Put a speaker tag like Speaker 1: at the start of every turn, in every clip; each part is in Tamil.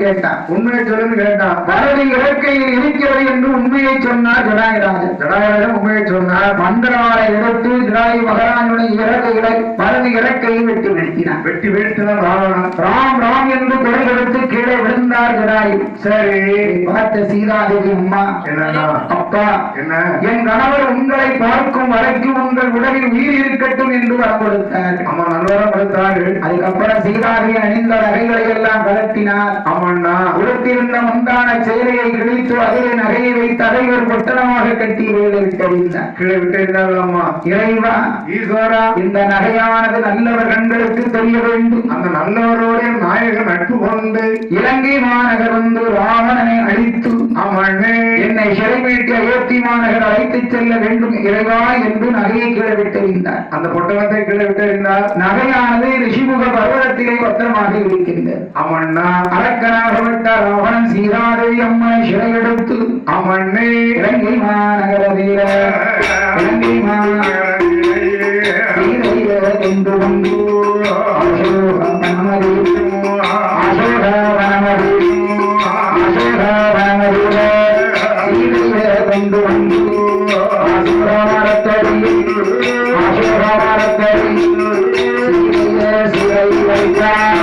Speaker 1: கேட்டான். உண்மையை சொல்லுன்னு கேட்டான். வரது இறக்கையில் இருக்கிறது என்று உண்மையை சொன்னார் ஜடாயுராஜன். ஜடாயுராஜன் உண்மையை சொன்னார். மந்திரவாளை எடுத்து ஜடாயு மகாராஜனுடைய இறக்கைகளை வரது இறக்கையில் வெட்டி வீழ்த்தினார். வெட்டி வீழ்த்தினார் ராவணன். ராம் ராம் என்று குரல் எடுத்து கீழே விழுந்தார் ஜடாயு. சரி பார்த்த சீதாதேவி அம்மா என்ன அப்பா என்ன என் கணவர் உங்களை பார்க்கும் வரைக்கும் உங்கள் உடலில் உயிர் இருக்கட்டும் என்று வரம் கொடுத்தார். அம்மா நல்லவரம் கொடுத்தார்கள். அதுக்கப்புறம் சீதாதேவி அணிந்த நகைகளை எல்லாம் கலட்டினார். ஆமாண்ணா உடுத்திருந்த முந்தான சேலையை கிழித்து அதிலே நகையை வைத்து அதை ஒரு பொட்டலமாக கட்டி வேலை விட்டறிந்தார். கீழே விட்டிருந்தார்கள். அம்மா இறைவா ஈஸ்வரா இந்த நகையானது நல்லவர் கண்களுக்கு தெரிய வேண்டும். அந்த நல்லவரோட நாயகன் நட்பு கொண்டு இலங்கை மாநகர் வந்து ராவணனை அழித்து அவனே என்னை சிறை மீட்டு அயோத்தி மாநகர் அழைத்து செல்ல வேண்டும் இறைவா என்று நகையை கீழே விட்டறிந்தார். அந்த பொட்டலத்தை கீழே விட்டறிந்தார். நகையானது ரிஷிமுக பர்வதத்திலே பத்திரமாக இருக்கின்றது. அவண்ணா அரக்கனாகப்பட்ட ராவணன் சீதாதேவி அம்மை சிறை எடுத்து அவண்ணே இலங்கை மாநகர வீர இலங்கை மாநகர கொண்டு வந்து கொண்டு வந்து சிறை வைத்தார்.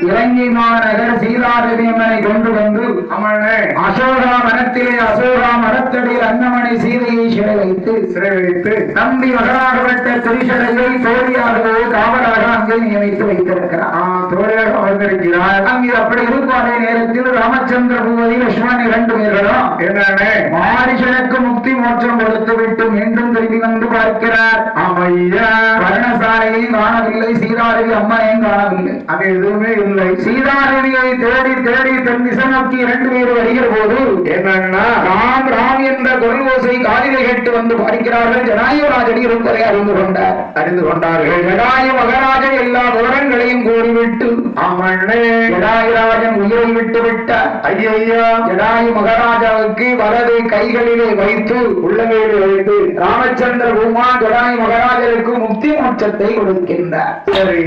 Speaker 1: இலங்கை மாநகர் சீதாதேவி அம்மனை கொண்டு வந்து அசோகா மரத்திலே அசோகா மரத்தடியில் அன்னமனை சீதையை சிறை வைத்து நம்பி மகனாகப்பட்ட திரிசடையை தோழியாகவோ காவலாக அங்கே நியமித்து வைத்திருக்கிறார். தோழியாக வந்திருக்கிறார். அங்கே அப்படி இருக்கும் அதே நேரத்தில் ராமச்சந்திர பூபதி லட்சுமணன் 2 பேர்களும் என்னன்னு மாரிஷனுக்கு முக்தி மோட்சம் கொடுத்து விட்டு மீண்டும் திரும்பி வந்து பார்க்கிறார். ஐயா பர்ணசாலையை காணவில்லை. சீதாதேவி அம்மனையும் காணவில்லை. அது எதுவுமே இல்லை. சீதாதேவியை தேடி தேடி தென் திசை நோக்கி 2 பேர் வருகிற போது என்னன்னா ராம் ராம் என்ற குரல் ஓசை காதிலே கேட்டு வந்து பார்க்கிறார்கள். ஜடாயுராஜன் இருப்பதை அறிந்து கொண்டார்கள். ஜடாயு மகாராஜன் எல்லா விவரங்களையும் கூறிவிட்டு அவனே ஜடாயுராஜன் உயிரை விட்டு விட்டார். ஐயா ஜடாயு மகாராஜாவுக்கு வலது கைகளிலே வைத்து உள்ளங்கையிலே வைத்து ராமச்சந்திர பூமா ஜடாயு மகாராஜனுக்கு முக்தி மோட்சத்தை கொடுக்கின்றார். சரி